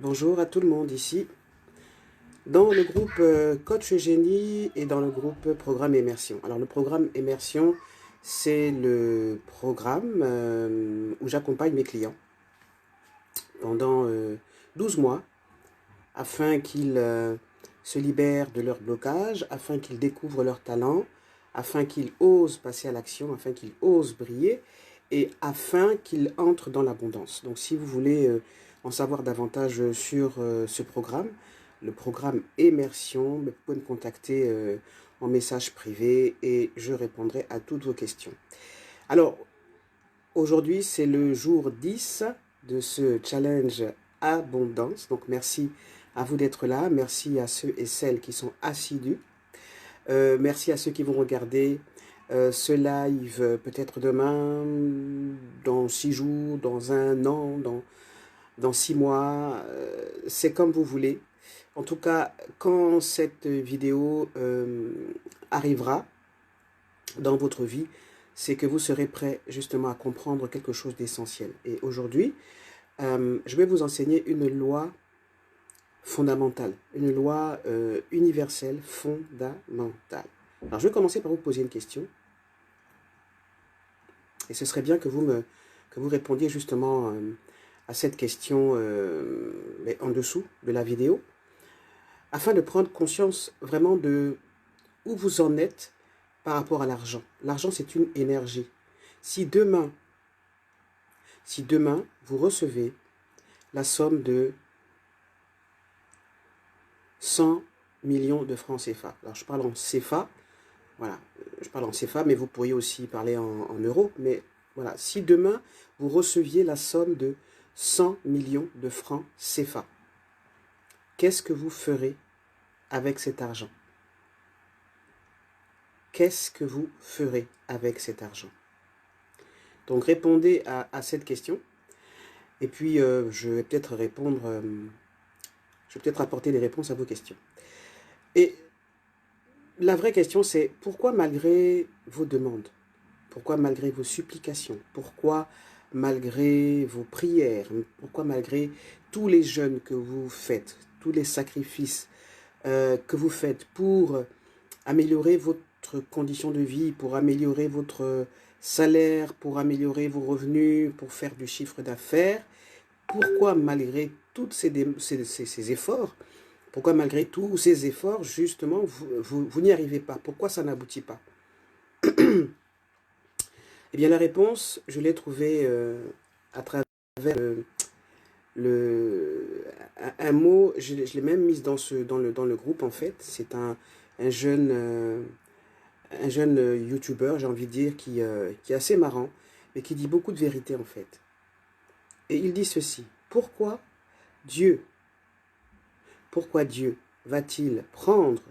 Bonjour à tout le monde ici, dans le groupe Coach Génie et dans le groupe Programme Immersion. Alors le programme Immersion, c'est le programme où j'accompagne mes clients pendant 12 mois afin qu'ils se libèrent de leur blocage, afin qu'ils découvrent leurs talents, afin qu'ils osent passer à l'action, afin qu'ils osent briller et afin qu'ils entrent dans l'abondance. Donc si vous voulez en savoir davantage sur ce programme, le programme Immersion, vous pouvez me contacter en message privé et je répondrai à toutes vos questions. Alors, aujourd'hui, c'est le jour 10 de ce challenge Abondance. Donc, merci à vous d'être là. Merci à ceux et celles qui sont assidus. Merci à ceux qui vont regarder ce live peut-être demain, dans 6 jours, dans un an, dans 6 mois. C'est comme vous voulez. En tout cas, quand cette vidéo arrivera dans votre vie, c'est que vous serez prêt justement à comprendre quelque chose d'essentiel. Et aujourd'hui, je vais vous enseigner une loi fondamentale, une loi universelle fondamentale. Alors, je vais commencer par vous poser une question. Et ce serait bien que vous répondiez justement à cette question en dessous de la vidéo, afin de prendre conscience vraiment de où vous en êtes par rapport à l'argent. L'argent, c'est une énergie. Si demain, vous recevez la somme de 100 millions de francs CFA. Alors, je parle en CFA, voilà, je parle en CFA, mais vous pourriez aussi parler en euros. Mais voilà, si demain, vous receviez la somme de 100 millions de francs CFA, qu'est-ce que vous ferez avec cet argent? Qu'est-ce que vous ferez avec cet argent? Donc, répondez à cette question. Et puis, je vais peut-être répondre, je vais peut-être apporter des réponses à vos questions. Et la vraie question, c'est pourquoi malgré vos demandes, pourquoi malgré vos supplications, pourquoi malgré vos prières, pourquoi malgré tous les jeûnes que vous faites, tous les sacrifices que vous faites pour améliorer votre condition de vie, pour améliorer votre salaire, pour améliorer vos revenus, pour faire du chiffre d'affaires, pourquoi malgré tous ces efforts, pourquoi malgré tous ces efforts, justement, vous n'y arrivez pas? Pourquoi ça n'aboutit pas? Eh bien, la réponse, je l'ai trouvée à travers un mot, je l'ai même mise dans le groupe, en fait. C'est un jeune YouTuber, j'ai envie de dire, qui est assez marrant, mais qui dit beaucoup de vérité, en fait. Et il dit ceci: pourquoi Dieu va-t-il prendre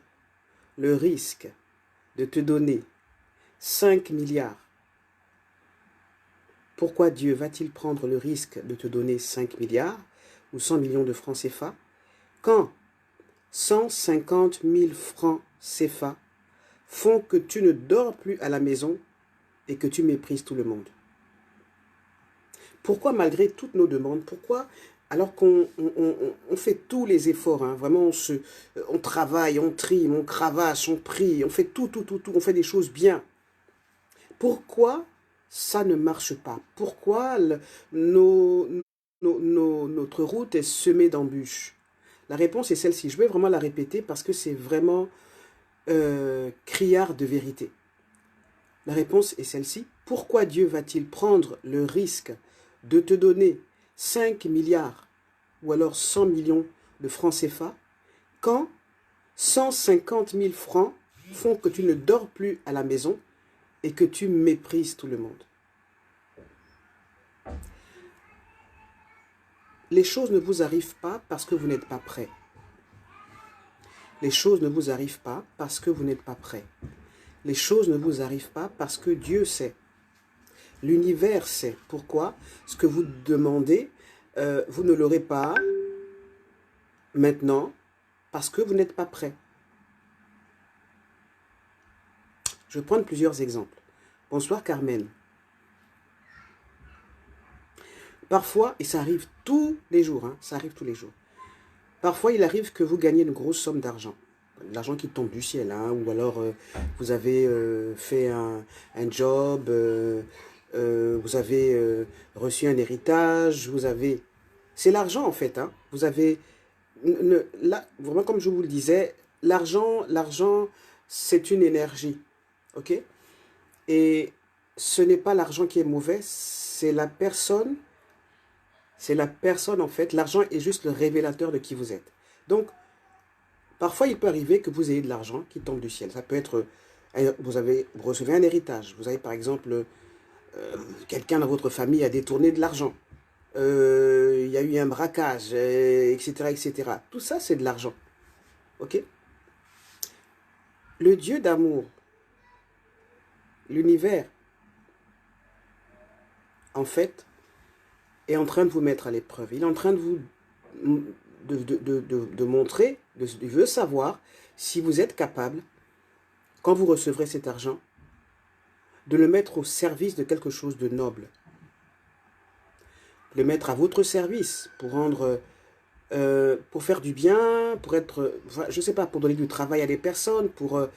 le risque de te donner 5 milliards? Pourquoi Dieu va-t-il prendre le risque de te donner 5 milliards ou 100 millions de francs CFA quand 150 000 francs CFA font que tu ne dors plus à la maison et que tu méprises tout le monde? Pourquoi malgré toutes nos demandes, pourquoi alors qu'on fait tous les efforts, hein, vraiment on travaille, on trime, on cravache, on prie, on fait tout, on fait des choses bien. Pourquoi ça ne marche pas? Pourquoi notre route est semée d'embûches? La réponse est celle-ci. Je vais vraiment la répéter parce que c'est vraiment criard de vérité. La réponse est celle-ci. Pourquoi Dieu va-t-il prendre le risque de te donner 5 milliards ou alors 100 millions de francs CFA quand 150 000 francs font que tu ne dors plus à la maison et que tu méprises tout le monde? Les choses ne vous arrivent pas parce que vous n'êtes pas prêt. Les choses ne vous arrivent pas parce que vous n'êtes pas prêt. Les choses ne vous arrivent pas parce que Dieu sait. L'univers sait. Pourquoi? Ce que vous demandez, vous ne l'aurez pas maintenant parce que vous n'êtes pas prêt. Je vais prendre plusieurs exemples. Bonsoir Carmen. Parfois, et ça arrive tous les jours, hein, ça arrive tous les jours, Parfois, il arrive que vous gagnez une grosse somme d'argent. L'argent qui tombe du ciel, hein, ou alors vous avez fait un job, vous avez reçu un héritage, vous avez... C'est l'argent en fait, hein. Vous avez... Là, vraiment comme je vous le disais, l'argent, c'est une énergie, ok? Et ce n'est pas l'argent qui est mauvais, c'est la personne en fait. L'argent est juste le révélateur de qui vous êtes. Donc, parfois, il peut arriver que vous ayez de l'argent qui tombe du ciel. Ça peut être, vous recevez un héritage. Vous avez par exemple, quelqu'un dans votre famille a détourné de l'argent. Il y a eu un braquage, etc., etc. Tout ça, c'est de l'argent. Ok? Le Dieu d'amour, l'univers, en fait, est en train de vous mettre à l'épreuve. Il est en train de vous de montrer, il veut savoir si vous êtes capable, quand vous recevrez cet argent, de le mettre au service de quelque chose de noble. Le mettre à votre service pour rendre, pour faire du bien, pour être, je ne sais pas, pour donner du travail à des personnes, pour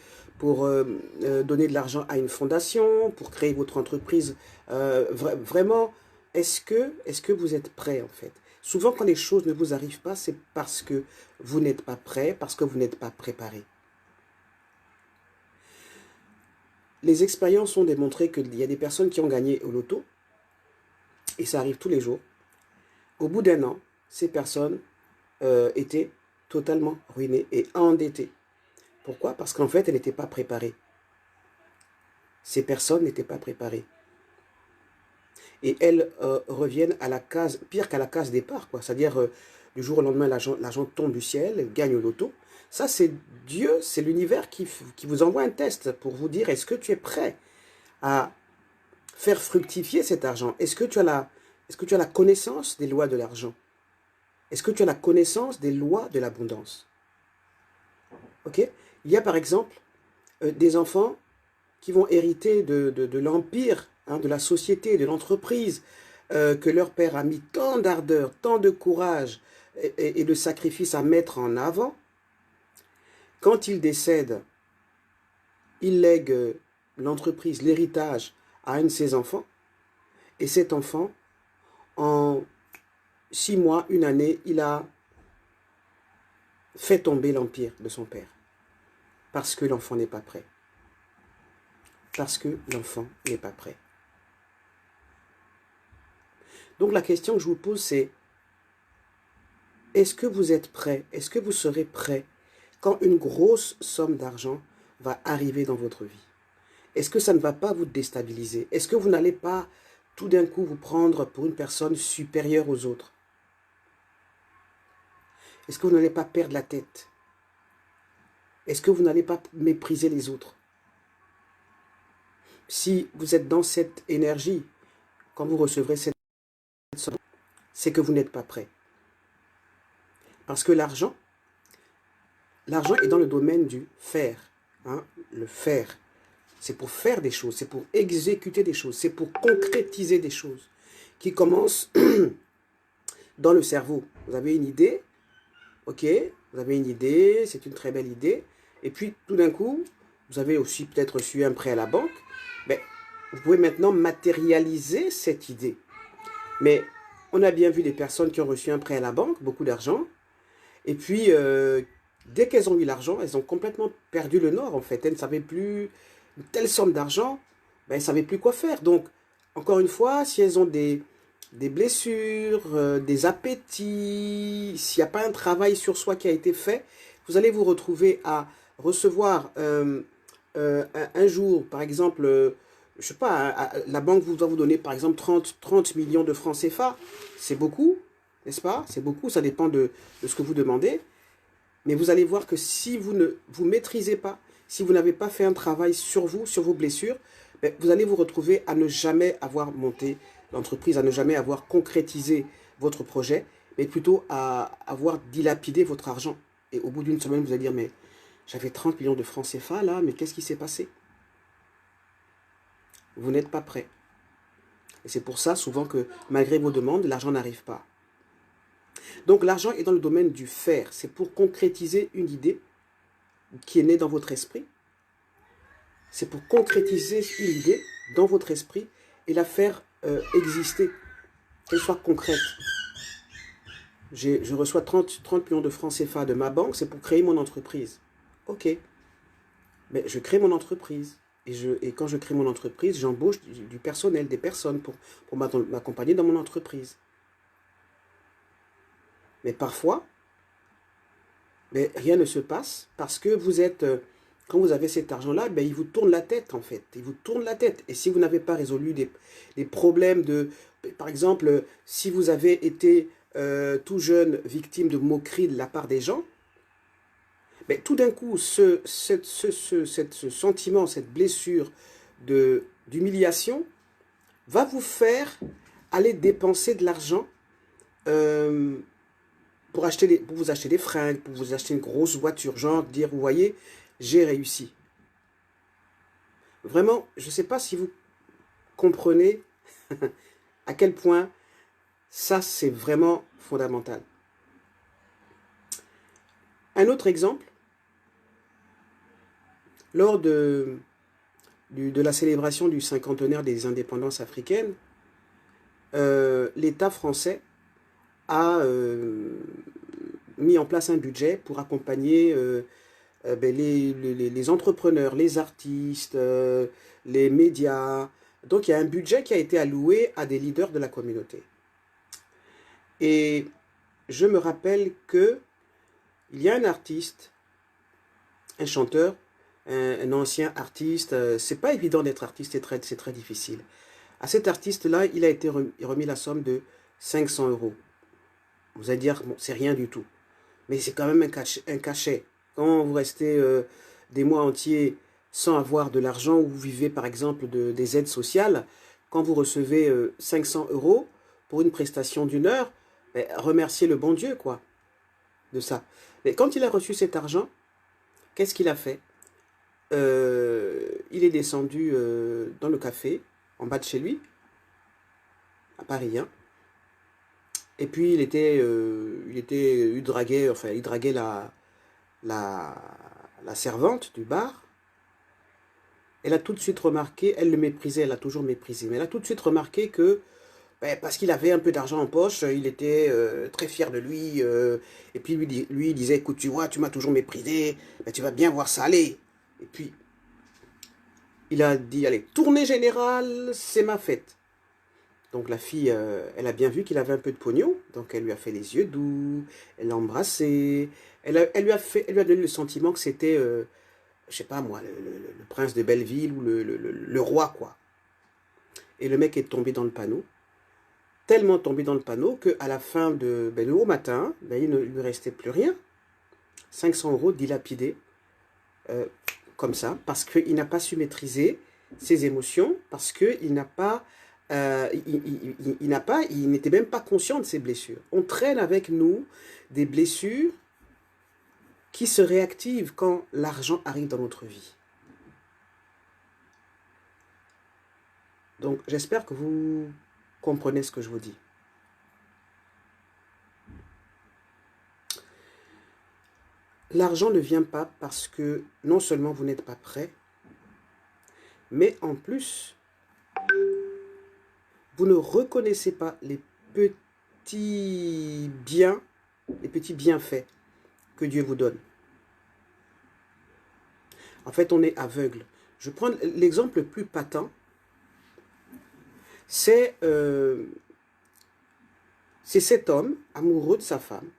donner de l'argent à une fondation, pour créer votre entreprise. Vraiment, est-ce que vous êtes prêt en fait? Souvent, quand les choses ne vous arrivent pas, c'est parce que vous n'êtes pas prêt, parce que vous n'êtes pas préparé. Les expériences ont démontré qu'il y a des personnes qui ont gagné au loto, et ça arrive tous les jours. Au bout d'un an, ces personnes étaient totalement ruinées et endettées. Pourquoi? Parce qu'en fait, elles n'étaient pas préparées. Ces personnes n'étaient pas préparées. Et elles reviennent à la case, pire qu'à la case départ, quoi. C'est-à-dire, du jour au lendemain, l'argent tombe du ciel, elles gagnent au loto. Ça, c'est Dieu, c'est l'univers qui vous envoie un test pour vous dire, est-ce que tu es prêt à faire fructifier cet argent? Est-ce que tu as la connaissance des lois de l'argent? Est-ce que tu as la connaissance des lois de l'abondance? Ok? Il y a par exemple des enfants qui vont hériter de l'empire, hein, de la société, de l'entreprise, que leur père a mis tant d'ardeur, tant de courage et de sacrifice à mettre en avant. Quand il décède, il lègue l'entreprise, l'héritage à un de ses enfants. Et cet enfant, en 6 mois, une année, il a fait tomber l'empire de son père. Parce que l'enfant n'est pas prêt. Parce que l'enfant n'est pas prêt. Donc la question que je vous pose, c'est, est-ce que vous êtes prêt? Est-ce que vous serez prêt quand une grosse somme d'argent va arriver dans votre vie? Est-ce que ça ne va pas vous déstabiliser? Est-ce que vous n'allez pas tout d'un coup vous prendre pour une personne supérieure aux autres? Est-ce que vous n'allez pas perdre la tête? Est-ce que vous n'allez pas mépriser les autres? Si vous êtes dans cette énergie, quand vous recevrez cette somme, c'est que vous n'êtes pas prêt. Parce que l'argent est dans le domaine du faire. Hein, le faire. C'est pour faire des choses, c'est pour exécuter des choses, c'est pour concrétiser des choses qui commencent dans le cerveau. Vous avez une idée, ok, vous avez une idée, c'est une très belle idée, et puis tout d'un coup, vous avez aussi peut-être reçu un prêt à la banque, mais vous pouvez maintenant matérialiser cette idée. Mais on a bien vu des personnes qui ont reçu un prêt à la banque, beaucoup d'argent, et puis dès qu'elles ont eu l'argent, elles ont complètement perdu le nord en fait. Elles ne savaient plus une telle somme d'argent, ben, elles ne savaient plus quoi faire. Donc, encore une fois, si elles ont des blessures, des appétits, s'il n'y a pas un travail sur soi qui a été fait, vous allez vous retrouver à recevoir un jour, par exemple, je ne sais pas, la banque vous doit vous donner par exemple 30 millions de francs CFA. C'est beaucoup, n'est-ce pas? C'est beaucoup, ça dépend de ce que vous demandez. Mais vous allez voir que si vous ne vous maîtrisez pas, si vous n'avez pas fait un travail sur vous, sur vos blessures, ben, vous allez vous retrouver à ne jamais avoir monté l'entreprise, à ne jamais avoir concrétisé votre projet, mais plutôt à avoir dilapidé votre argent. Et au bout d'une semaine, vous allez dire, mais j'avais 30 millions de francs CFA là, mais qu'est-ce qui s'est passé? Vous n'êtes pas prêt. Et c'est pour ça souvent que malgré vos demandes, l'argent n'arrive pas. Donc l'argent est dans le domaine du faire. C'est pour concrétiser une idée qui est née dans votre esprit. C'est pour concrétiser une idée dans votre esprit et la faire exister, qu'elle soit concrète. Je reçois 30 millions de francs CFA de ma banque, c'est pour créer mon entreprise. Ok, mais je crée mon entreprise. Et quand je crée mon entreprise, j'embauche du personnel, des personnes pour m'accompagner dans mon entreprise. Mais parfois, mais rien ne se passe parce que vous êtes, quand vous avez cet argent-là, ben, il vous tourne la tête en fait. Il vous tourne la tête. Et si vous n'avez pas résolu des problèmes de, par exemple, si vous avez été tout jeune victime de moqueries de la part des gens, ben, tout d'un coup, ce sentiment, cette blessure d'humiliation va vous faire aller dépenser de l'argent pour vous acheter des fringues, pour vous acheter une grosse voiture, genre dire, vous voyez, j'ai réussi. Vraiment, je ne sais pas si vous comprenez à quel point ça, c'est vraiment fondamental. Un autre exemple, lors de la célébration du cinquantenaire des indépendances africaines, l'État français a mis en place un budget pour accompagner les entrepreneurs, les artistes, les médias. Donc il y a un budget qui a été alloué à des leaders de la communauté. Et je me rappelle que il y a un artiste, un chanteur, un ancien artiste. C'est pas évident d'être artiste, c'est très difficile. À cet artiste-là, il a été remis la somme de 500 €. Vous allez dire, bon, c'est rien du tout. Mais c'est quand même un cachet. Quand vous restez des mois entiers sans avoir de l'argent, ou vous vivez par exemple des aides sociales, quand vous recevez 500 € pour une prestation d'une heure, ben, remerciez le bon Dieu, quoi, de ça. Mais quand il a reçu cet argent, qu'est-ce qu'il a fait? Il est descendu dans le café, en bas de chez lui, à Paris, hein. Et puis il draguait la servante du bar. Elle a tout de suite remarqué, elle le méprisait, elle a toujours méprisé, mais elle a tout de suite remarqué que, ben, parce qu'il avait un peu d'argent en poche, il était très fier de lui. Et puis lui il disait, écoute, tu vois, tu m'as toujours méprisé, ben, tu vas bien voir ça aller. Et puis, il a dit, allez, tournée générale, c'est ma fête. Donc la fille, elle a bien vu qu'il avait un peu de pognon, donc elle lui a fait les yeux doux, elle l'a embrassé, elle lui a donné le sentiment que c'était, je sais pas moi, le prince de Belleville ou le roi, quoi. Et le mec est tombé dans le panneau, tellement tombé dans le panneau qu'à la fin le haut matin, ben, il ne lui restait plus rien. 500 € dilapidés, comme ça, parce qu'il n'a pas su maîtriser ses émotions, parce qu'il n'a pas... il n'était même pas conscient de ses blessures. On traîne avec nous des blessures qui se réactivent quand l'argent arrive dans notre vie. Donc, j'espère que vous comprenez ce que je vous dis. L'argent ne vient pas parce que non seulement vous n'êtes pas prêt, mais en plus, vous ne reconnaissez pas les petits biens, les petits bienfaits que Dieu vous donne. En fait, on est aveugle. Je prends l'exemple le plus patent, c'est cet homme amoureux de sa femme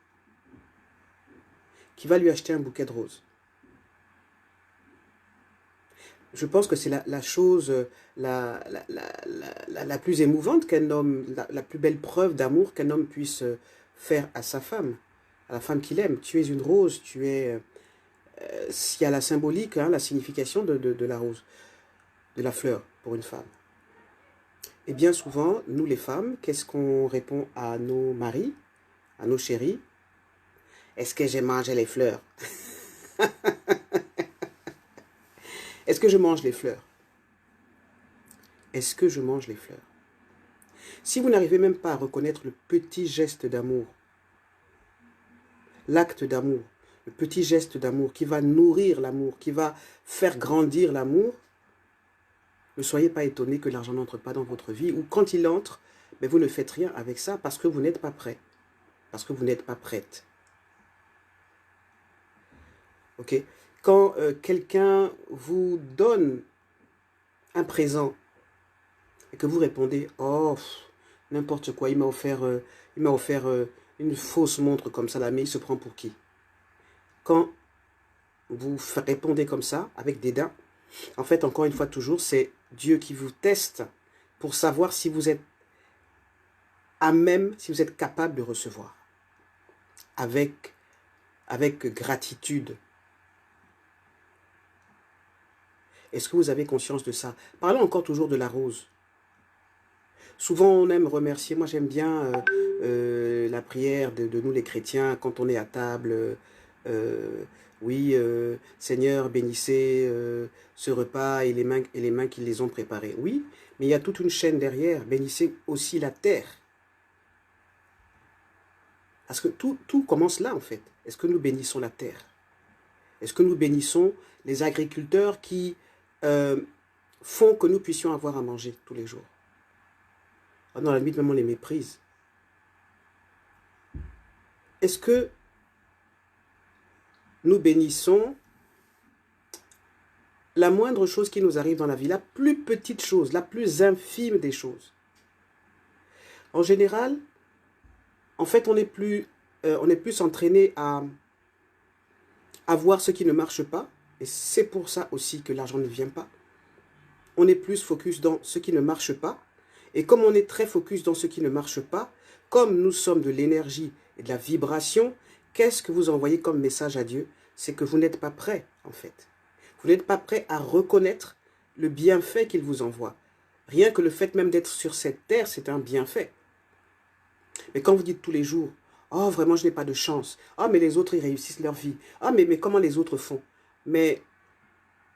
qui va lui acheter un bouquet de roses. Je pense que c'est la chose la plus émouvante qu'un homme, la plus belle preuve d'amour qu'un homme puisse faire à sa femme, à la femme qu'il aime. Tu es une rose, tu es... il y a la symbolique, hein, la signification de la rose, de la fleur pour une femme. Et bien souvent, nous les femmes, qu'est-ce qu'on répond à nos maris, à nos chéris? Est-ce que j'ai mangé les fleurs? Est-ce que je mange les fleurs? Est-ce que je mange les fleurs? Si vous n'arrivez même pas à reconnaître le petit geste d'amour l'acte d'amour, le petit geste d'amour qui va nourrir l'amour, qui va faire grandir l'amour, ne soyez pas étonnés que l'argent n'entre pas dans votre vie, ou quand il entre, mais vous ne faites rien avec ça parce que vous n'êtes pas prêt, parce que vous n'êtes pas prête. Ok? Quand quelqu'un vous donne un présent et que vous répondez, oh, n'importe quoi, il m'a offert une fausse montre comme ça, là, mais il se prend pour qui? Quand vous répondez comme ça, avec dédain, en fait, encore une fois, toujours, c'est Dieu qui vous teste pour savoir si vous êtes à même, si vous êtes capable de recevoir. Avec gratitude. Est-ce que vous avez conscience de ça? Parlons encore toujours de la rose. Souvent, on aime remercier. Moi, j'aime bien la prière de nous les chrétiens quand on est à table. Oui, Seigneur, bénissez ce repas et les mains qui les ont préparés. Oui, mais il y a toute une chaîne derrière. Bénissez aussi la terre. Parce que tout commence là, en fait. Est-ce que nous bénissons la terre? Est-ce que nous bénissons les agriculteurs qui font que nous puissions avoir à manger tous les jours? Dans la limite, même on les méprise. Est-ce que nous bénissons la moindre chose qui nous arrive dans la vie, la plus petite chose, la plus infime des choses? En général, en fait, on est plus entraîné à voir ce qui ne marche pas, et c'est pour ça aussi que l'argent ne vient pas. On est plus focus dans ce qui ne marche pas, et comme on est très focus dans ce qui ne marche pas, comme nous sommes de l'énergie et de la vibration, qu'est-ce que vous envoyez comme message à Dieu? C'est que vous n'êtes pas prêt, en fait. Vous n'êtes pas prêt à reconnaître le bienfait qu'il vous envoie. Rien que le fait même d'être sur cette terre, c'est un bienfait. Mais quand vous dites tous les jours, « Oh, vraiment, je n'ai pas de chance. Oh, mais les autres, ils réussissent leur vie. Oh, mais comment les autres font ?» Mais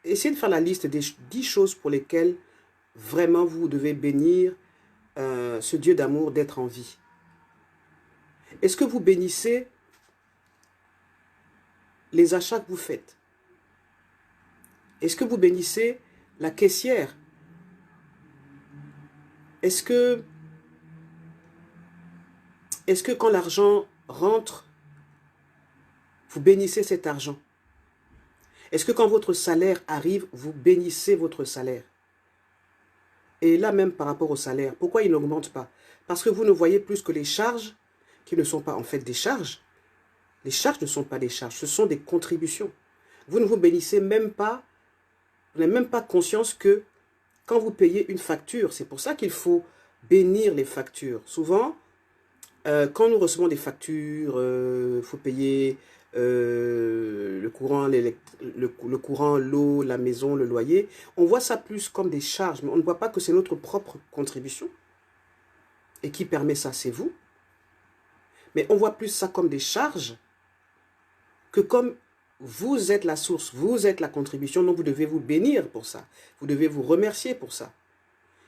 essayez de faire la liste des 10 choses pour lesquelles vraiment vous devez bénir ce Dieu d'amour d'être en vie. Est-ce que vous bénissez les achats que vous faites? Est-ce que vous bénissez la caissière? Est-ce que quand l'argent rentre, vous bénissez cet argent? Est-ce que quand votre salaire arrive, vous bénissez votre salaire? Et là même par rapport au salaire, pourquoi il n'augmente pas? Parce que vous ne voyez plus que les charges, qui ne sont pas en fait des charges. Les charges ne sont pas des charges, ce sont des contributions. Vous ne vous bénissez même pas, vous n'avez même pas conscience que quand vous payez une facture, c'est pour ça qu'il faut bénir les factures. Souvent, quand nous recevons des factures, il faut payer le courant, l'eau, la maison, le loyer. On voit ça plus comme des charges, mais on ne voit pas que c'est notre propre contribution. Et qui permet ça, c'est vous. Mais on voit plus ça comme des charges que comme vous êtes la source, vous êtes la contribution, donc vous devez vous bénir pour ça. Vous devez vous remercier pour ça.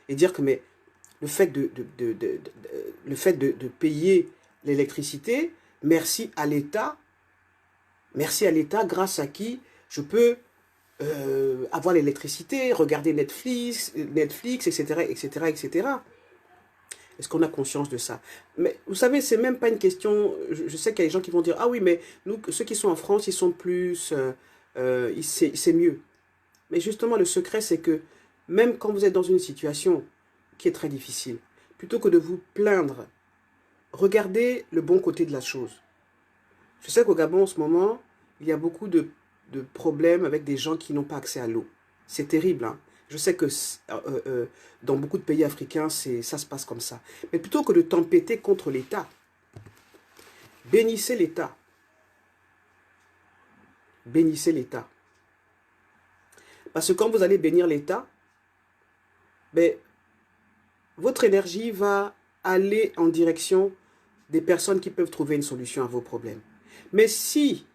Et dire que mais, le fait de payer l'électricité, merci à l'État grâce à qui je peux avoir l'électricité, regarder Netflix, etc., etc., etc. Est-ce qu'on a conscience de ça? Mais vous savez, c'est même pas une question. Je sais qu'il y a des gens qui vont dire, ah oui, mais nous, ceux qui sont en France, ils sont plus, c'est mieux. Mais justement, le secret, c'est que même quand vous êtes dans une situation qui est très difficile, plutôt que de vous plaindre, regardez le bon côté de la chose. Je sais qu'au Gabon, en ce moment, il y a beaucoup de problèmes avec des gens qui n'ont pas accès à l'eau. C'est terrible, hein? Je sais que dans beaucoup de pays africains, ça se passe comme ça. Mais plutôt que de tempêter contre l'État, bénissez l'État. Bénissez l'État. Parce que quand vous allez bénir l'État, ben, votre énergie va aller en direction des personnes qui peuvent trouver une solution à vos problèmes. Mais si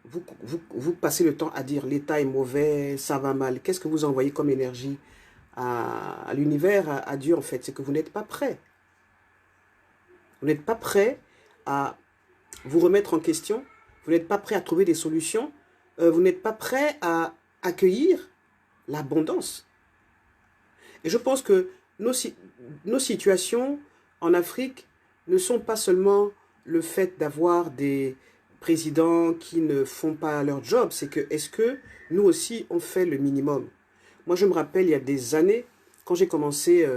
vous passez le temps à dire l'État est mauvais, ça va mal, qu'est-ce que vous envoyez comme énergie à l'univers, à Dieu en fait? C'est que vous n'êtes pas prêt. Vous n'êtes pas prêt à vous remettre en question, vous n'êtes pas prêt à trouver des solutions, vous n'êtes pas prêt à accueillir l'abondance. Et je pense que nos situations en Afrique ne sont pas seulement le fait d'avoir des présidents qui ne font pas leur job, c'est que est-ce que nous aussi on fait le minimum? Moi je me rappelle il y a des années, quand j'ai commencé,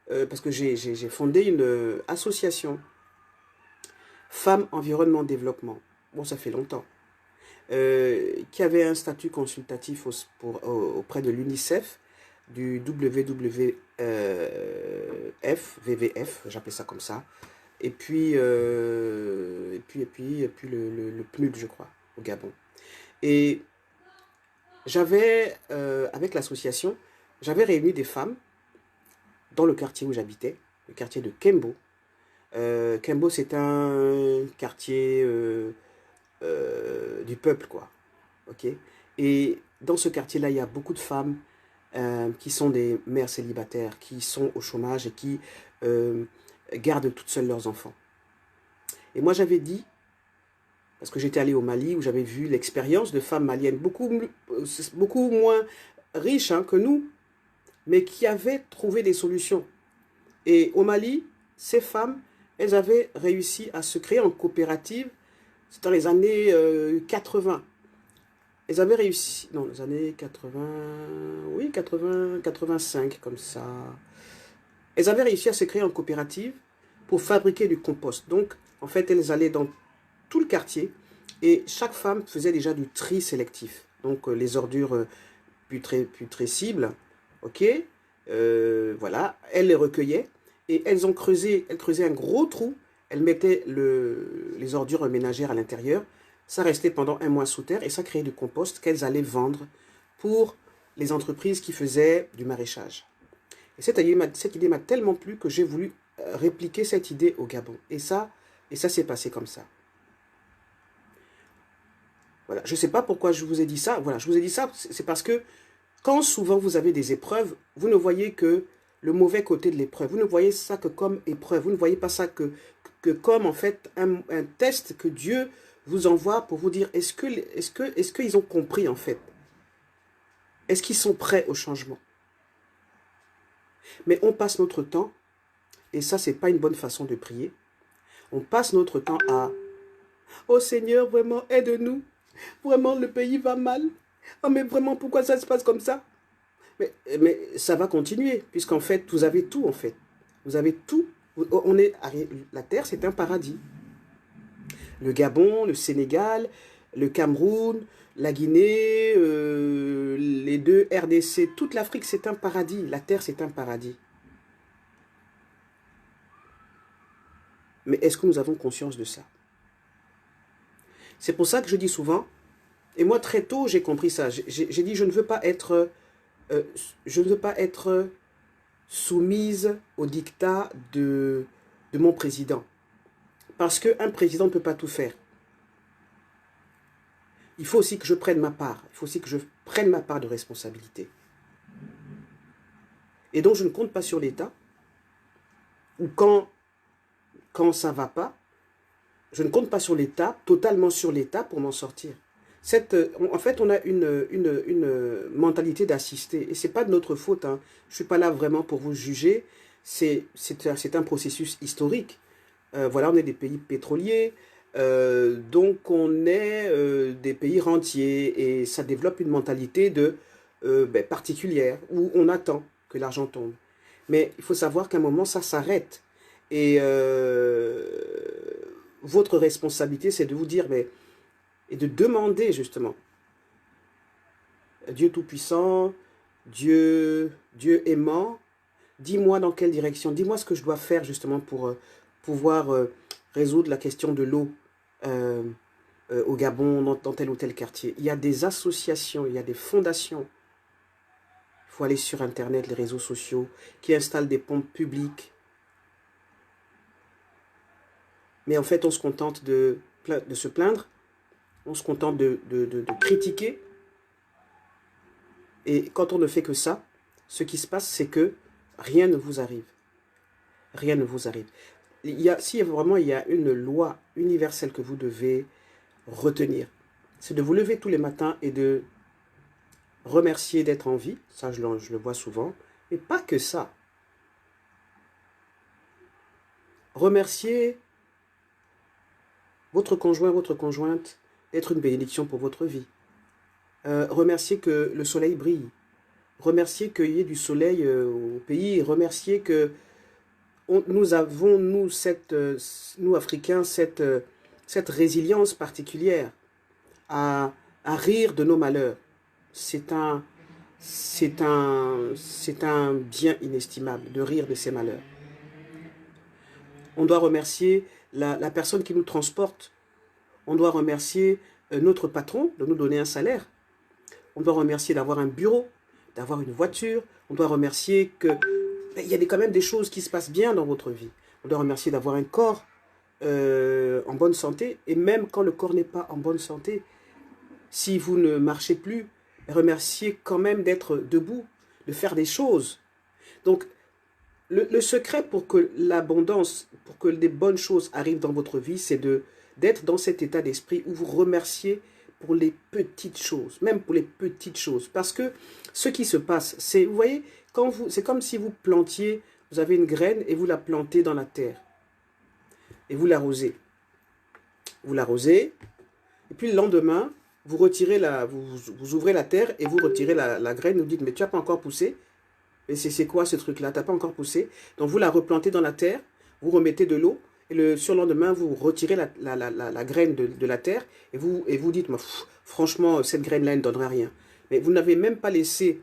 parce que j'ai fondé une association, Femmes, Environnement, Développement, bon ça fait longtemps, qui avait un statut consultatif auprès de l'UNICEF, du WWF, VVF, j'appelais ça comme ça, et puis le PNUD, je crois, au Gabon. Et j'avais, avec l'association, j'avais réuni des femmes dans le quartier où j'habitais, le quartier de Kembo. Kembo, c'est un quartier du peuple, quoi. Ok. Et dans ce quartier-là, il y a beaucoup de femmes qui sont des mères célibataires, qui sont au chômage et qui gardent toutes seules leurs enfants. Et moi, j'avais dit, parce que j'étais allé au Mali, où j'avais vu l'expérience de femmes maliennes, beaucoup moins riches hein, que nous, mais qui avaient trouvé des solutions. Et au Mali, ces femmes, elles avaient réussi à se créer en coopérative, c'est dans les années 80. Elles avaient réussi, non, les années 80, oui, 80, 85, comme ça. Elles avaient réussi à se créer en coopérative pour fabriquer du compost. Donc, en fait, elles allaient dans tout le quartier et chaque femme faisait déjà du tri sélectif. Donc, les ordures putrescibles, ok, voilà, elles les recueillaient et elles creusaient un gros trou, elles mettaient les ordures ménagères à l'intérieur. Ça restait pendant un mois sous terre et ça créait du compost qu'elles allaient vendre pour les entreprises qui faisaient du maraîchage. Et cette idée m'a tellement plu que j'ai voulu répliquer cette idée au Gabon. Et ça s'est passé comme ça. Voilà. Je ne sais pas pourquoi je vous ai dit ça. Voilà, je vous ai dit ça, c'est parce que quand souvent vous avez des épreuves, vous ne voyez que le mauvais côté de l'épreuve. Vous ne voyez ça que comme épreuve. Vous ne voyez pas ça que comme en fait un test que Dieu vous envoie pour vous dire est-ce qu'ils ont compris en fait? Est-ce qu'ils sont prêts au changement? Mais on passe notre temps, et ça c'est pas une bonne façon de prier, on passe notre temps à « Oh Seigneur, vraiment aide-nous, vraiment le pays va mal, oh mais vraiment pourquoi ça se passe comme ça ?» Mais ça va continuer, puisqu'en fait vous avez tout en fait. Vous avez tout, la terre c'est un paradis. Le Gabon, le Sénégal, le Cameroun, la Guinée, les deux RDC, toute l'Afrique, c'est un paradis. La terre, c'est un paradis. Mais est-ce que nous avons conscience de ça? C'est pour ça que je dis souvent, et moi très tôt j'ai compris ça, j'ai dit je ne veux pas être soumise au diktat de mon président. Parce qu'un président ne peut pas tout faire. Il faut aussi que je prenne ma part. Il faut aussi que je prenne ma part de responsabilité. Et donc, je ne compte pas sur l'État. Ou quand ça ne va pas, je ne compte pas sur l'État, totalement sur l'État pour m'en sortir. En fait, on a une mentalité d'assister. Et ce n'est pas de notre faute. Hein. Je ne suis pas là vraiment pour vous juger. C'est un processus historique. Voilà, on est des pays pétroliers. Donc on est des pays rentiers et ça développe une mentalité particulière où on attend que l'argent tombe. Mais il faut savoir qu'à un moment ça s'arrête et votre responsabilité c'est de vous dire et de demander justement Dieu Tout-Puissant, Dieu aimant, dis-moi dans quelle direction, dis-moi ce que je dois faire justement pour pouvoir résoudre la question de l'eau au Gabon, dans tel ou tel quartier. Il y a des associations, il y a des fondations. Il faut aller sur Internet, les réseaux sociaux, qui installent des pompes publiques. Mais en fait, on se contente de se plaindre, on se contente de critiquer. Et quand on ne fait que ça, ce qui se passe, c'est que rien ne vous arrive. Rien ne vous arrive. si vraiment il y a une loi universelle que vous devez retenir, c'est de vous lever tous les matins et de remercier d'être en vie. Ça, je le vois souvent. Et pas que ça. Remercier votre conjoint, votre conjointe d'être une bénédiction pour votre vie. Remercier que le soleil brille. Remercier qu'il y ait du soleil au pays. Remercier que nous avons, nous Africains, cette résilience particulière à rire de nos malheurs. C'est un bien inestimable de rire de ses malheurs. On doit remercier la personne qui nous transporte. On doit remercier notre patron de nous donner un salaire. On doit remercier d'avoir un bureau, d'avoir une voiture. On doit remercier que il y a quand même des choses qui se passent bien dans votre vie. On doit remercier d'avoir un corps en bonne santé. Et même quand le corps n'est pas en bonne santé, si vous ne marchez plus, remerciez quand même d'être debout, de faire des choses. Donc, le secret pour que l'abondance, pour que des bonnes choses arrivent dans votre vie, c'est d'être dans cet état d'esprit où vous remerciez pour les petites choses, même pour les petites choses. Parce que ce qui se passe, c'est, vous voyez, c'est comme si vous plantiez, vous avez une graine et vous la plantez dans la terre. Et vous l'arrosez. Vous l'arrosez, et puis le lendemain, vous retirez vous ouvrez la terre et vous retirez la graine, vous dites, mais tu n'as pas encore poussé. Mais c'est quoi ce truc-là? Tu n'as pas encore poussé. Donc vous la replantez dans la terre, vous remettez de l'eau, et le surlendemain, vous retirez la graine de la terre, et vous dites, franchement, cette graine-là ne donnera rien. Mais vous n'avez même pas laissé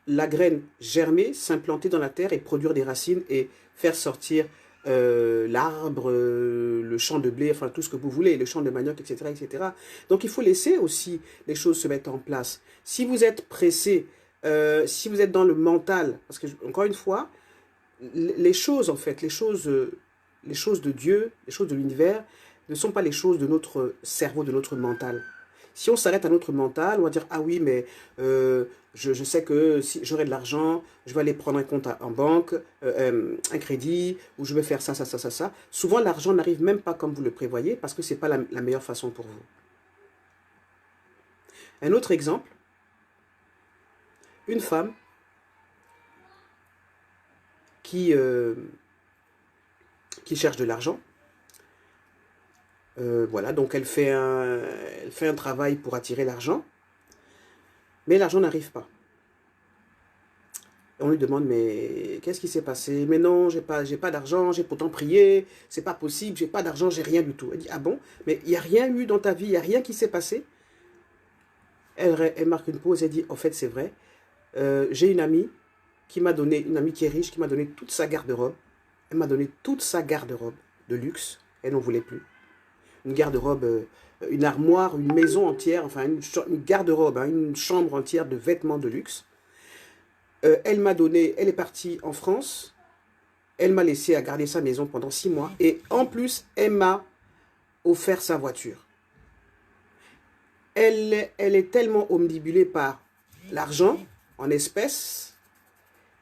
la graine germer, s'implanter dans la terre et produire des racines et faire sortir l'arbre, le champ de blé, enfin tout ce que vous voulez, le champ de manioc, etc., etc. Donc il faut laisser aussi les choses se mettre en place. Si vous êtes pressé, si vous êtes dans le mental, parce que encore une fois, les choses en fait, les choses de Dieu, les choses de l'univers, ne sont pas les choses de notre cerveau, de notre mental. Si on s'arrête à notre mental, on va dire, ah oui, mais je sais que si j'aurai de l'argent, je vais aller prendre un compte en banque, un crédit, ou je vais faire ça, ça, ça, ça, ça. Souvent, l'argent n'arrive même pas comme vous le prévoyez, parce que ce n'est pas la meilleure façon pour vous. Un autre exemple, une femme qui cherche de l'argent. Voilà, donc elle fait un travail pour attirer l'argent, mais l'argent n'arrive pas. On lui demande, mais qu'est-ce qui s'est passé? Mais non, j'ai pas d'argent, j'ai pourtant prié, c'est pas possible, j'ai pas d'argent, j'ai rien du tout. Elle dit, ah bon? Mais il n'y a rien eu dans ta vie, il n'y a rien qui s'est passé? Elle marque une pause et dit, en fait, c'est vrai, j'ai une amie qui est riche, qui m'a donné toute sa garde-robe. Elle m'a donné toute sa garde-robe de luxe, elle n'en voulait plus. Une garde-robe, une armoire, une maison entière, enfin une garde-robe, hein, une chambre entière de vêtements de luxe. Elle est partie en France, elle m'a laissé à garder sa maison pendant 6 mois et en plus, elle m'a offert sa voiture. Elle est tellement omnibulée par l'argent en espèces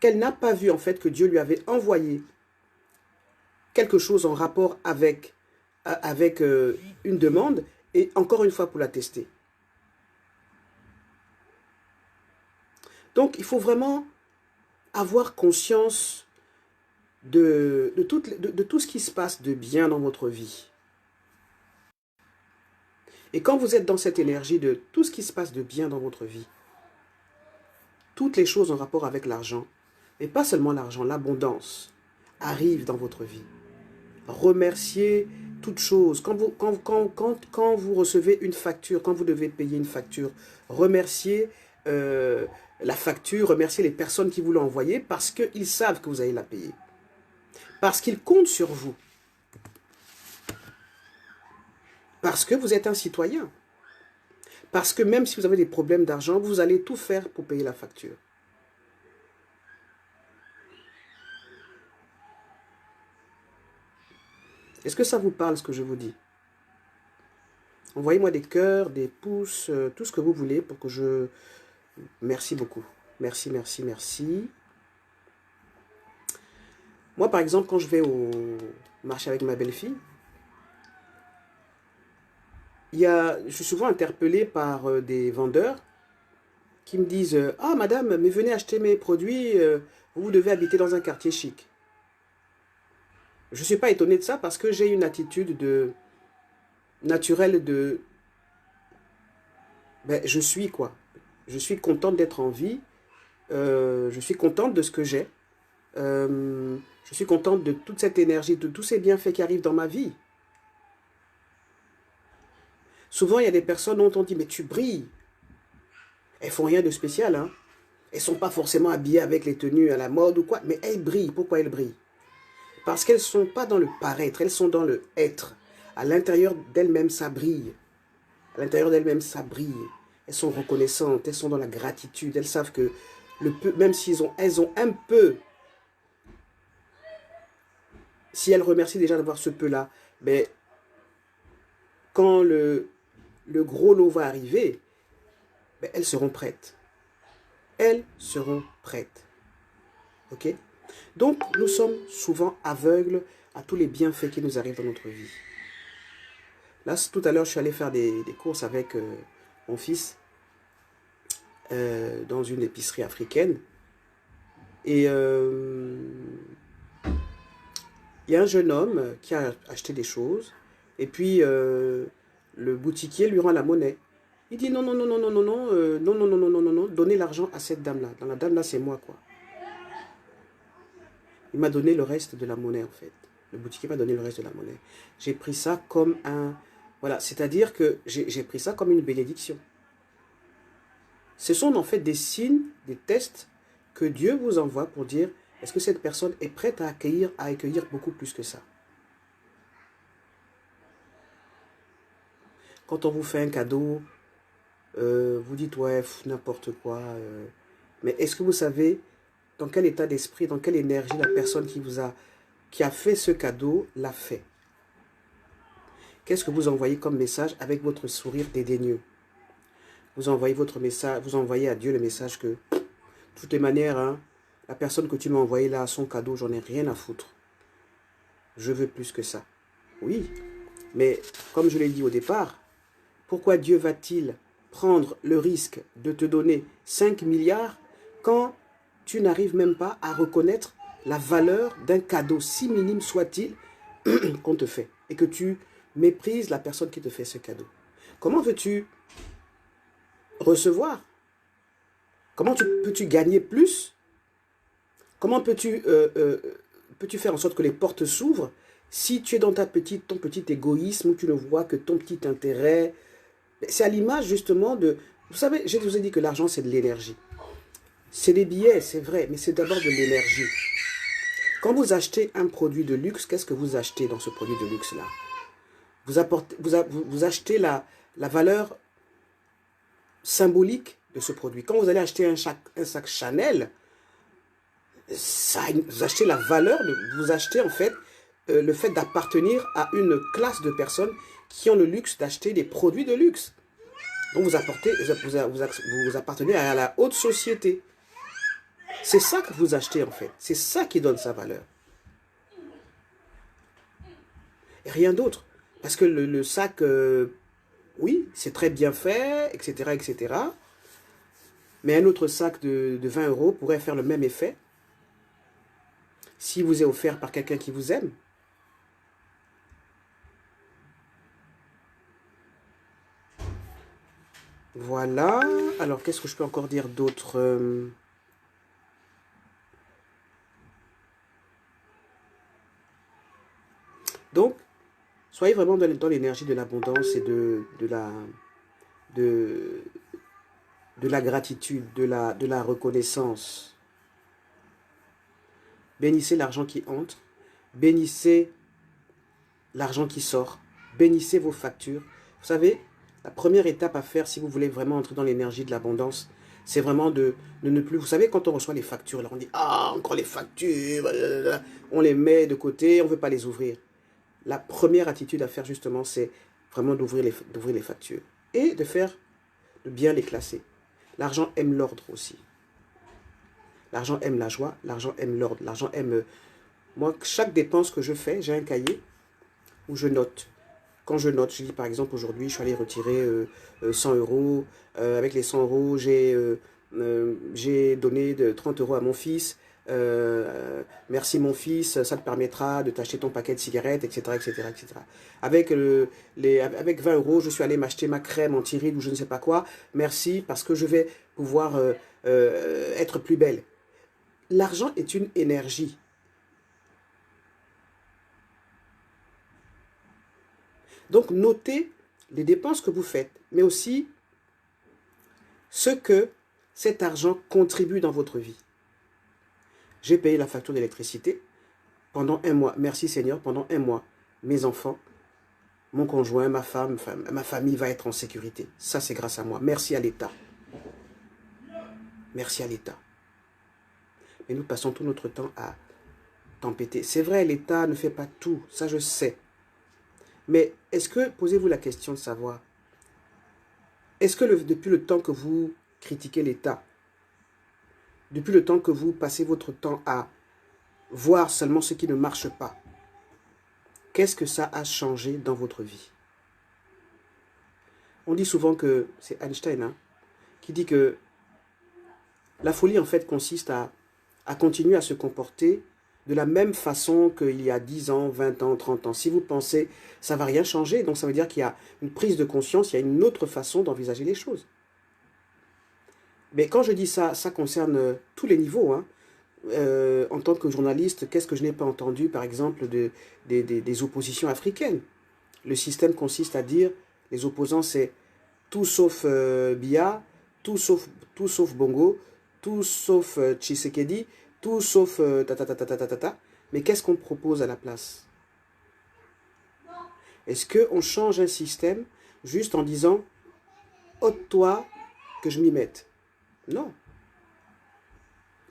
qu'elle n'a pas vu en fait que Dieu lui avait envoyé quelque chose en rapport avec une demande, et encore une fois pour la tester. Donc, il faut vraiment avoir conscience de tout ce qui se passe de bien dans votre vie. Et quand vous êtes dans cette énergie de tout ce qui se passe de bien dans votre vie, toutes les choses en rapport avec l'argent, et pas seulement l'argent, l'abondance, arrivent dans votre vie. Remerciez toute chose. Quand vous recevez une facture, quand vous devez payer une facture, remerciez la facture, remerciez les personnes qui vous l'ont envoyée parce qu'ils savent que vous allez la payer. Parce qu'ils comptent sur vous. Parce que vous êtes un citoyen. Parce que même si vous avez des problèmes d'argent, vous allez tout faire pour payer la facture. Est-ce que ça vous parle ce que je vous dis? Envoyez-moi des cœurs, des pouces, tout ce que vous voulez pour que je... Merci beaucoup. Merci, merci, merci. Moi, par exemple, quand je vais au marché avec ma belle-fille, je suis souvent interpellé par des vendeurs qui me disent ah, madame, mais venez acheter mes produits, vous devez habiter dans un quartier chic. Je ne suis pas étonné de ça parce que j'ai une attitude naturelle de ben, je suis quoi. Je suis contente d'être en vie, je suis contente de ce que j'ai, je suis contente de toute cette énergie, de tous ces bienfaits qui arrivent dans ma vie. Souvent, il y a des personnes dont on dit mais tu brilles. Elles font rien de spécial, hein. Elles sont pas forcément habillées avec les tenues à la mode ou quoi, mais elles brillent. Pourquoi elles brillent? Parce qu'elles sont pas dans le paraître, elles sont dans le être. À l'intérieur d'elles-mêmes, ça brille. À l'intérieur d'elles-mêmes, ça brille. Elles sont reconnaissantes, elles sont dans la gratitude. Elles savent que le peu, même si elles ont un peu, si elles remercient déjà d'avoir ce peu-là, mais quand le gros lot va arriver, ben, elles seront prêtes. Elles seront prêtes. Ok? Donc, nous sommes souvent aveugles à tous les bienfaits qui nous arrivent dans notre vie. Là, tout à l'heure, je suis allé faire des courses avec mon fils dans une épicerie africaine. Et il y a un jeune homme qui a acheté des choses. Et puis, le boutiquier lui rend la monnaie. Il dit non, non, non, non, non, non, non, non, non, non, non, non, non, non, donnez l'argent à cette dame-là. Dans la dame-là, c'est moi, quoi. Il m'a donné le reste de la monnaie, en fait. Le boutiquier m'a donné le reste de la monnaie. J'ai pris ça comme un... Voilà, c'est-à-dire que j'ai pris ça comme une bénédiction. Ce sont en fait des signes, des tests que Dieu vous envoie pour dire est-ce que cette personne est prête à accueillir beaucoup plus que ça. Quand on vous fait un cadeau, vous dites ouais, n'importe quoi. Mais est-ce que vous savez dans quel état d'esprit, dans quelle énergie la personne qui a fait ce cadeau l'a fait? Qu'est-ce que vous envoyez comme message avec votre sourire dédaigneux? Vous envoyez votre message, vous envoyez à Dieu le message que, de toutes les manières, hein, la personne que tu m'as envoyé là, son cadeau, j'en ai rien à foutre. Je veux plus que ça. Oui, mais comme je l'ai dit au départ, pourquoi Dieu va-t-il prendre le risque de te donner 5 milliards quand tu n'arrives même pas à reconnaître la valeur d'un cadeau, si minime soit-il, qu'on te fait, et que tu méprises la personne qui te fait ce cadeau? Comment veux-tu recevoir? Comment peux-tu gagner plus? Comment peux-tu faire en sorte que les portes s'ouvrent si tu es dans ton petit égoïsme où tu ne vois que ton petit intérêt? C'est à l'image justement de... Vous savez, je vous ai dit que l'argent c'est de l'énergie. C'est des billets, c'est vrai, mais c'est d'abord de l'énergie. Quand vous achetez un produit de luxe, qu'est-ce que vous achetez dans ce produit de luxe-là? Vous achetez la valeur symbolique de ce produit. Quand vous allez acheter un sac Chanel, vous achetez la valeur, vous achetez en fait le fait d'appartenir à une classe de personnes qui ont le luxe d'acheter des produits de luxe. Donc vous appartenez à la haute société. C'est ça que vous achetez en fait. C'est ça qui donne sa valeur. Et rien d'autre. Parce que le sac, oui, c'est très bien fait, etc., etc. Mais un autre sac de 20 € pourrait faire le même effet s'il vous est offert par quelqu'un qui vous aime. Voilà. Alors, qu'est-ce que je peux encore dire d'autre? Donc, soyez vraiment dans l'énergie de l'abondance et de la gratitude, de la reconnaissance. Bénissez l'argent qui entre. Bénissez l'argent qui sort. Bénissez vos factures. Vous savez, la première étape à faire si vous voulez vraiment entrer dans l'énergie de l'abondance, c'est vraiment de ne plus... Vous savez, quand on reçoit les factures, là, on dit « Ah, encore les factures !» On les met de côté, on ne veut pas les ouvrir. La première attitude à faire justement, c'est vraiment d'ouvrir les factures. Et de bien les classer. L'argent aime l'ordre aussi. L'argent aime la joie, l'argent aime l'ordre, l'argent aime Moi, chaque dépense que je fais, j'ai un cahier où je note. Quand je note, je dis par exemple aujourd'hui, je suis allé retirer 100 euros. Avec les 100 euros, j'ai donné 30 euros à mon fils. Merci mon fils, ça te permettra de t'acheter ton paquet de cigarettes, etc. etc., etc. Avec 20 euros, je suis allé m'acheter ma crème anti-rides ou je ne sais pas quoi. Merci parce que je vais pouvoir être plus belle. L'argent est une énergie. Donc notez les dépenses que vous faites, mais aussi ce que cet argent contribue dans votre vie. J'ai payé la facture d'électricité pendant un mois. Merci Seigneur, pendant un mois, mes enfants, mon conjoint, ma femme, ma famille va être en sécurité. Ça, c'est grâce à moi. Merci à l'État. Merci à l'État. Mais nous passons tout notre temps à tempêter. C'est vrai, l'État ne fait pas tout, ça je sais. Mais est-ce que, posez-vous la question de savoir, est-ce que depuis le temps que vous critiquez l'État, depuis le temps que vous passez votre temps à voir seulement ce qui ne marche pas, qu'est-ce que ça a changé dans votre vie? On dit souvent que, c'est Einstein, hein, qui dit que la folie en fait consiste à continuer à se comporter de la même façon qu'il y a 10 ans, 20 ans, 30 ans. Si vous pensez, ça ne va rien changer, donc ça veut dire qu'il y a une prise de conscience, il y a une autre façon d'envisager les choses. Mais quand je dis ça, ça concerne tous les niveaux. Hein. En tant que journaliste, qu'est-ce que je n'ai pas entendu, par exemple, des oppositions africaines? Le système consiste à dire, les opposants, c'est tout sauf Biya, tout sauf Bongo, tout sauf Tshisekedi, tout sauf ta. Mais qu'est-ce qu'on propose à la place? Est-ce qu'on change un système juste en disant « ôte-toi que je m'y mette » Non.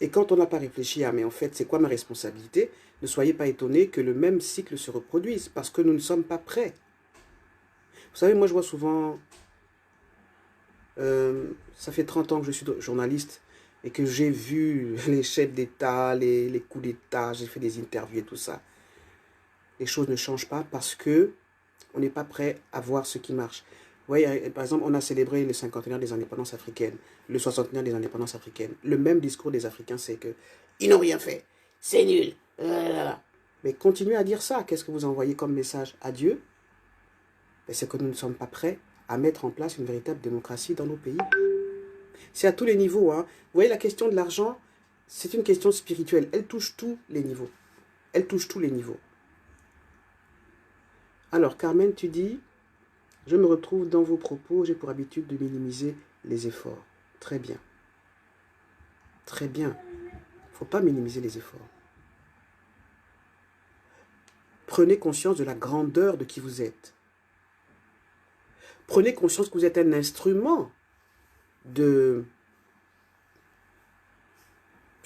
Et quand on n'a pas réfléchi à « mais en fait, c'est quoi ma responsabilité ?» Ne soyez pas étonnés que le même cycle se reproduise parce que nous ne sommes pas prêts. Vous savez, moi je vois souvent... ça fait 30 ans que je suis journaliste et que j'ai vu les chefs d'État, les coups d'État, j'ai fait des interviews et tout ça. Les choses ne changent pas parce que on n'est pas prêt à voir ce qui marche. Vous voyez, par exemple, on a célébré le 50e des indépendances africaines, le 60e des indépendances africaines. Le même discours des Africains, c'est que ils n'ont rien fait, c'est nul. Mais continuez à dire ça. Qu'est-ce que vous envoyez comme message à Dieu? C'est que nous ne sommes pas prêts à mettre en place une véritable démocratie dans nos pays. C'est à tous les niveaux. Hein. Vous voyez, la question de l'argent, c'est une question spirituelle. Elle touche tous les niveaux. Elle touche tous les niveaux. Alors, Carmen, tu dis, je me retrouve dans vos propos, j'ai pour habitude de minimiser les efforts. Très bien. Très bien. Il ne faut pas minimiser les efforts. Prenez conscience de la grandeur de qui vous êtes. Prenez conscience que vous êtes un instrument du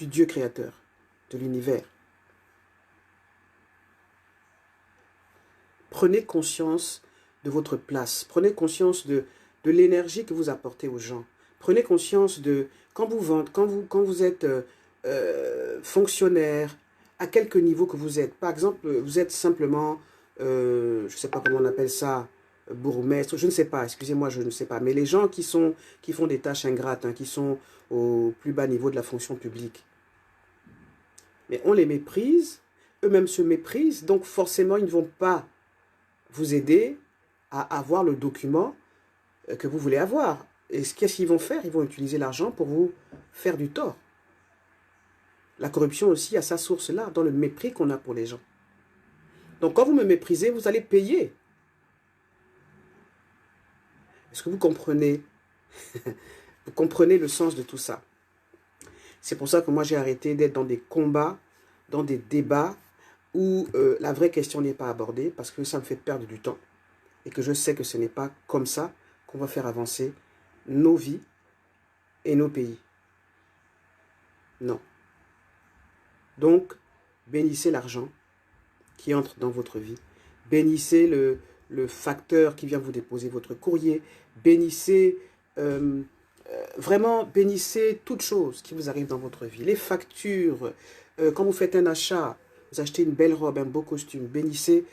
Dieu créateur, de l'univers. Prenez conscience de votre place. Prenez conscience de l'énergie que vous apportez aux gens. Prenez conscience de quand vous êtes fonctionnaire, à quelque niveau que vous êtes. Par exemple, vous êtes simplement, je ne sais pas comment on appelle ça, bourgmestre, je ne sais pas, excusez-moi, je ne sais pas. Mais les gens qui font des tâches ingrates, hein, qui sont au plus bas niveau de la fonction publique, mais on les méprise, eux-mêmes se méprisent, donc forcément ils ne vont pas vous aider à avoir le document que vous voulez avoir. Et qu'est-ce qu'ils vont faire? Ils vont utiliser l'argent pour vous faire du tort. La corruption aussi a sa source là, dans le mépris qu'on a pour les gens. Donc quand vous me méprisez, vous allez payer. Est-ce que vous comprenez? Vous comprenez le sens de tout ça? C'est pour ça que moi j'ai arrêté d'être dans des combats, dans des débats où la vraie question n'est pas abordée parce que ça me fait perdre du temps. Et que je sais que ce n'est pas comme ça qu'on va faire avancer nos vies et nos pays. Non. Donc, bénissez l'argent qui entre dans votre vie. Bénissez le facteur qui vient vous déposer votre courrier. Bénissez, vraiment, bénissez toutes choses qui vous arrivent dans votre vie. Les factures, quand vous faites un achat, vous achetez une belle robe, un beau costume, bénissez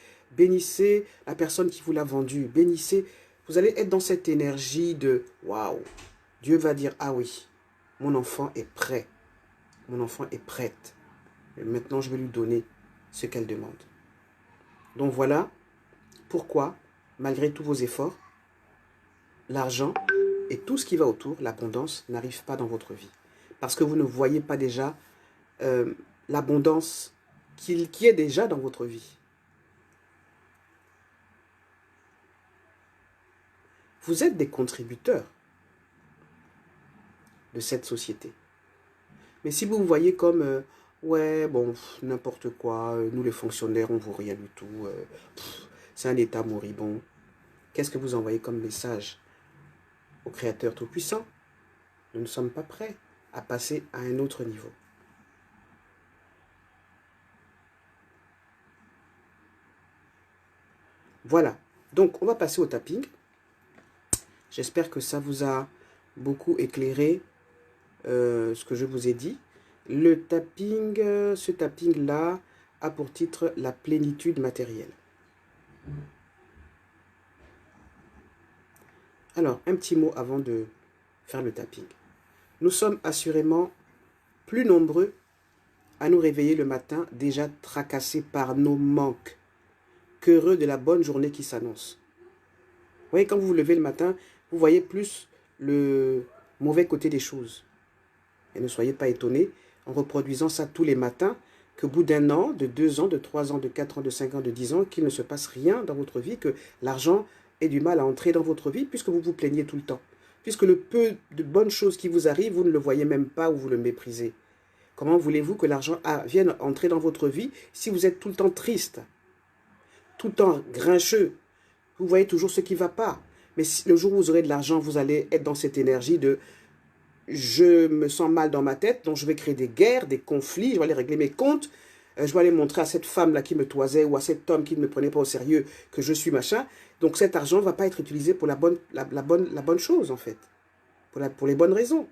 la personne qui vous l'a vendu, bénissez. Vous allez être dans cette énergie de waouh. Dieu va dire, ah oui, mon enfant est prêt, mon enfant est prête. Et maintenant, je vais lui donner ce qu'elle demande. Donc voilà pourquoi, malgré tous vos efforts, l'argent et tout ce qui va autour, l'abondance, n'arrive pas dans votre vie. Parce que vous ne voyez pas déjà l'abondance qui est déjà dans votre vie. Vous êtes des contributeurs de cette société. Mais si vous vous voyez comme, ouais, bon, n'importe quoi, nous les fonctionnaires, on ne vaut rien du tout, c'est un état moribond, qu'est-ce que vous envoyez comme message au Créateur Tout-Puissant? Nous ne sommes pas prêts à passer à un autre niveau. Voilà, donc on va passer au tapping. J'espère que ça vous a beaucoup éclairé ce que je vous ai dit. Le tapping, ce tapping-là a pour titre la plénitude matérielle. Alors, un petit mot avant de faire le tapping. Nous sommes assurément plus nombreux à nous réveiller le matin déjà tracassés par nos manques, qu'heureux de la bonne journée qui s'annonce. Vous voyez, quand vous vous levez le matin, vous voyez plus le mauvais côté des choses. Et ne soyez pas étonnés, en reproduisant ça tous les matins, qu'au bout d'un an, de 2 ans, de 3 ans, de 4 ans, de 5 ans, de 10 ans, qu'il ne se passe rien dans votre vie, que l'argent ait du mal à entrer dans votre vie, puisque vous vous plaignez tout le temps. Puisque le peu de bonnes choses qui vous arrivent, vous ne le voyez même pas ou vous le méprisez. Comment voulez-vous que l'argent vienne entrer dans votre vie si vous êtes tout le temps triste, tout le temps grincheux? Vous voyez toujours ce qui ne va pas. Mais si, le jour où vous aurez de l'argent, vous allez être dans cette énergie de je me sens mal dans ma tête, donc je vais créer des guerres, des conflits, je vais aller régler mes comptes, je vais aller montrer à cette femme-là qui me toisait ou à cet homme qui ne me prenait pas au sérieux que je suis machin. Donc cet argent ne va pas être utilisé pour la bonne chose, en fait, pour les bonnes raisons.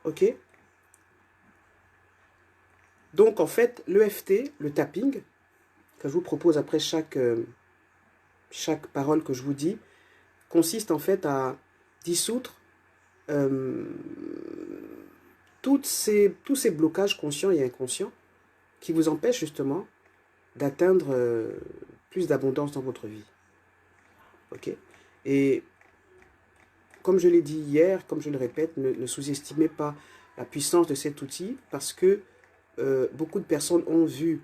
Ok? Donc en fait, l'EFT, le tapping, que je vous propose après chaque parole que je vous dis, consiste en fait à dissoudre tous ces blocages conscients et inconscients qui vous empêchent justement d'atteindre plus d'abondance dans votre vie. Ok? Et comme je l'ai dit hier, comme je le répète, ne sous-estimez pas la puissance de cet outil parce que beaucoup de personnes ont vu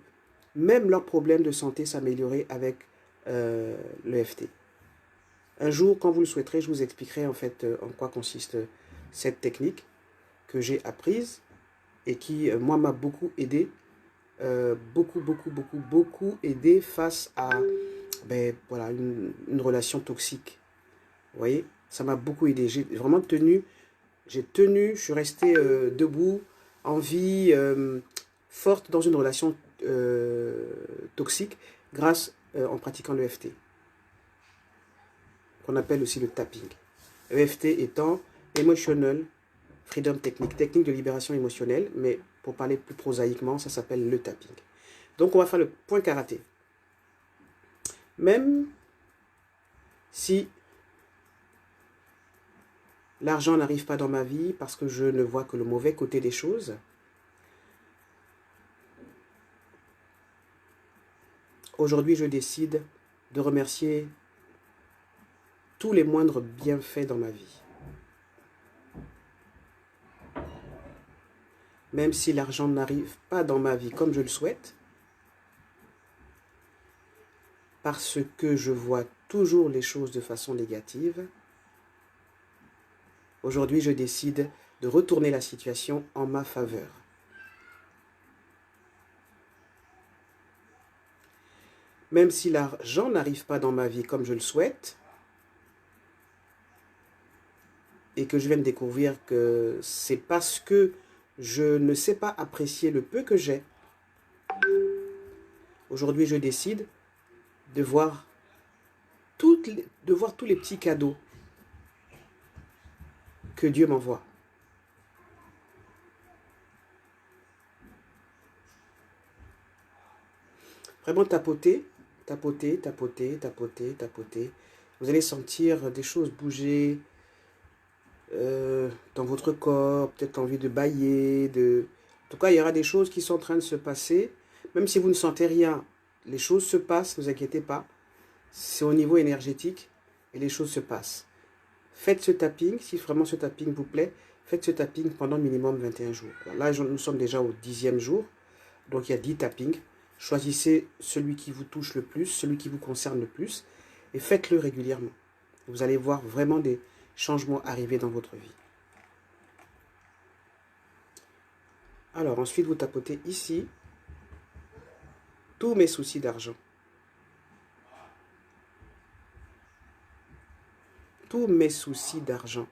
même leurs problèmes de santé s'améliorer avec l'EFT. Un jour, quand vous le souhaiterez, je vous expliquerai en fait en quoi consiste cette technique que j'ai apprise et qui, moi, m'a beaucoup aidé, beaucoup aidé face à voilà, une relation toxique. Vous voyez, ça m'a beaucoup aidé. J'ai vraiment tenu, je suis resté debout, en vie, forte dans une relation toxique grâce en pratiquant l'EFT, qu'on appelle aussi le tapping. EFT étant Emotional Freedom Technique, technique de libération émotionnelle, mais pour parler plus prosaïquement, ça s'appelle le tapping. Donc on va faire le point karaté. Même si l'argent n'arrive pas dans ma vie parce que je ne vois que le mauvais côté des choses, aujourd'hui je décide de remercier tous les moindres bienfaits dans ma vie. Même si l'argent n'arrive pas dans ma vie comme je le souhaite, parce que je vois toujours les choses de façon négative, aujourd'hui je décide de retourner la situation en ma faveur. Même si l'argent n'arrive pas dans ma vie comme je le souhaite, et que je viens de découvrir que c'est parce que je ne sais pas apprécier le peu que j'ai. Aujourd'hui, je décide de voir tous les petits cadeaux que Dieu m'envoie. Vraiment tapoter, tapoter, tapoter, tapoter, tapoter. Vous allez sentir des choses bouger dans votre corps, peut-être envie de bâiller. En tout cas, il y aura des choses qui sont en train de se passer. Même si vous ne sentez rien, les choses se passent, ne vous inquiétez pas. C'est au niveau énergétique et les choses se passent. Faites ce tapping, si vraiment ce tapping vous plaît, faites ce tapping pendant minimum 21 jours. Là, nous sommes déjà au 10e jour, donc il y a 10 tappings. Choisissez celui qui vous touche le plus, celui qui vous concerne le plus, et faites-le régulièrement. Vous allez voir vraiment des changements arriver dans votre vie. Alors, ensuite, vous tapotez ici tous mes soucis d'argent. Tous mes soucis d'argent.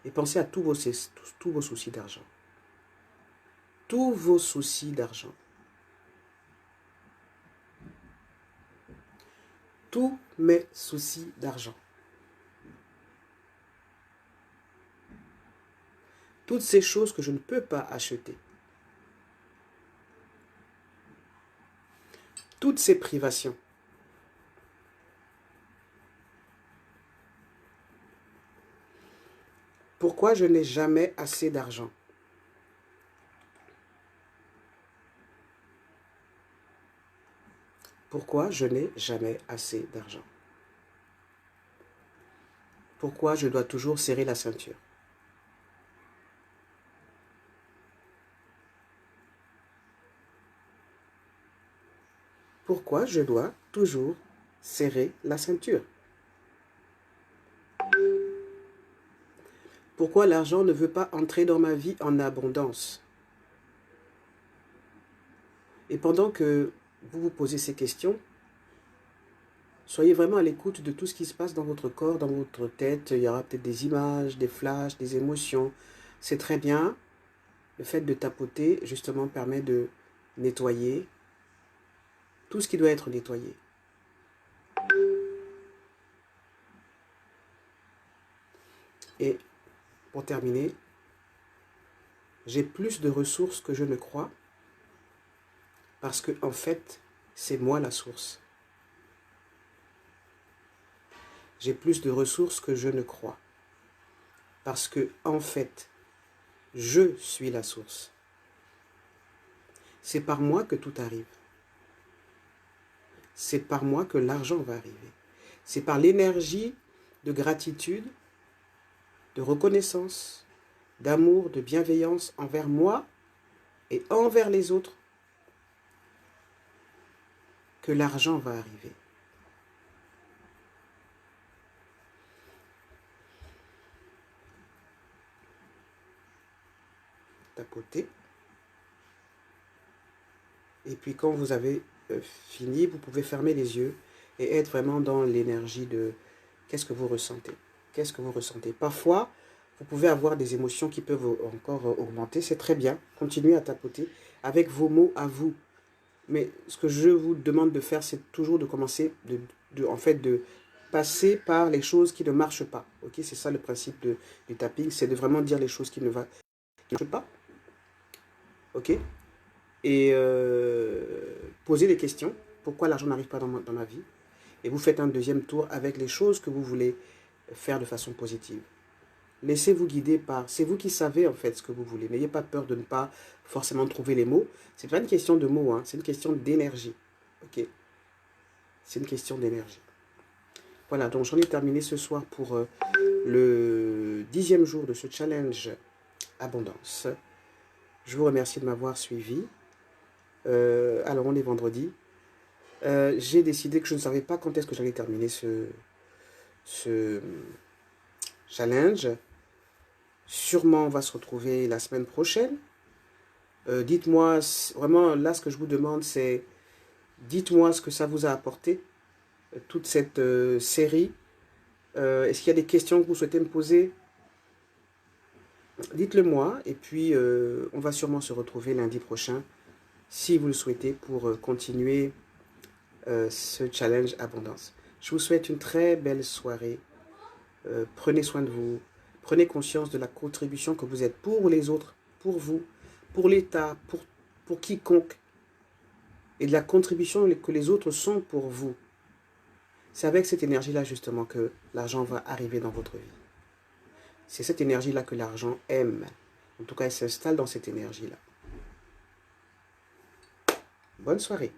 Et pensez à tous vos soucis d'argent. Tous vos soucis d'argent. Tous mes soucis d'argent. Toutes ces choses que je ne peux pas acheter. Toutes ces privations. Pourquoi je n'ai jamais assez d'argent? Pourquoi je n'ai jamais assez d'argent? Pourquoi je dois toujours serrer la ceinture? Pourquoi je dois toujours serrer la ceinture? Pourquoi l'argent ne veut pas entrer dans ma vie en abondance? Et pendant que vous vous posez ces questions, soyez vraiment à l'écoute de tout ce qui se passe dans votre corps, dans votre tête. Il y aura peut-être des images, des flashs, des émotions. C'est très bien. Le fait de tapoter, justement, permet de nettoyer tout ce qui doit être nettoyé. Et pour terminer, j'ai plus de ressources que je ne crois parce que, en fait, c'est moi la source. J'ai plus de ressources que je ne crois parce que, en fait, je suis la source. C'est par moi que tout arrive. C'est par moi que l'argent va arriver. C'est par l'énergie de gratitude, de reconnaissance, d'amour, de bienveillance envers moi et envers les autres que l'argent va arriver. Tapotez. Et puis quand vous avez fini, vous pouvez fermer les yeux et être vraiment dans l'énergie de qu'est-ce que vous ressentez. Qu'est-ce que vous ressentez? Parfois, vous pouvez avoir des émotions qui peuvent encore augmenter. C'est très bien. Continuez à tapoter avec vos mots à vous. Mais ce que je vous demande de faire, c'est toujours de commencer, en fait, de passer par les choses qui ne marchent pas. Ok, c'est ça le principe du tapping, c'est de vraiment dire les choses qui ne marchent pas. Ok, et poser des questions. Pourquoi l'argent n'arrive pas dans ma vie? Et vous faites un deuxième tour avec les choses que vous voulez faire de façon positive. Laissez-vous guider par... C'est vous qui savez en fait ce que vous voulez. N'ayez pas peur de ne pas forcément trouver les mots. Ce n'est pas une question de mots, hein, c'est une question d'énergie. Ok? C'est une question d'énergie. Voilà, donc j'en ai terminé ce soir pour le 10e jour de ce challenge abondance. Je vous remercie de m'avoir suivi. Alors, on est vendredi. J'ai décidé que je ne savais pas quand est-ce que j'allais terminer ce challenge. Sûrement, on va se retrouver la semaine prochaine. Dites-moi, vraiment, là, ce que je vous demande, c'est dites-moi ce que ça vous a apporté, toute cette série. Est-ce qu'il y a des questions que vous souhaitez me poser? Dites-le moi, et puis on va sûrement se retrouver lundi prochain, si vous le souhaitez, pour continuer ce challenge abondance. Je vous souhaite une très belle soirée. Prenez soin de vous. Prenez conscience de la contribution que vous êtes pour les autres, pour vous, pour l'État, pour quiconque. Et de la contribution que les autres sont pour vous. C'est avec cette énergie-là, justement, que l'argent va arriver dans votre vie. C'est cette énergie-là que l'argent aime. En tout cas, elle s'installe dans cette énergie-là. Bonne soirée.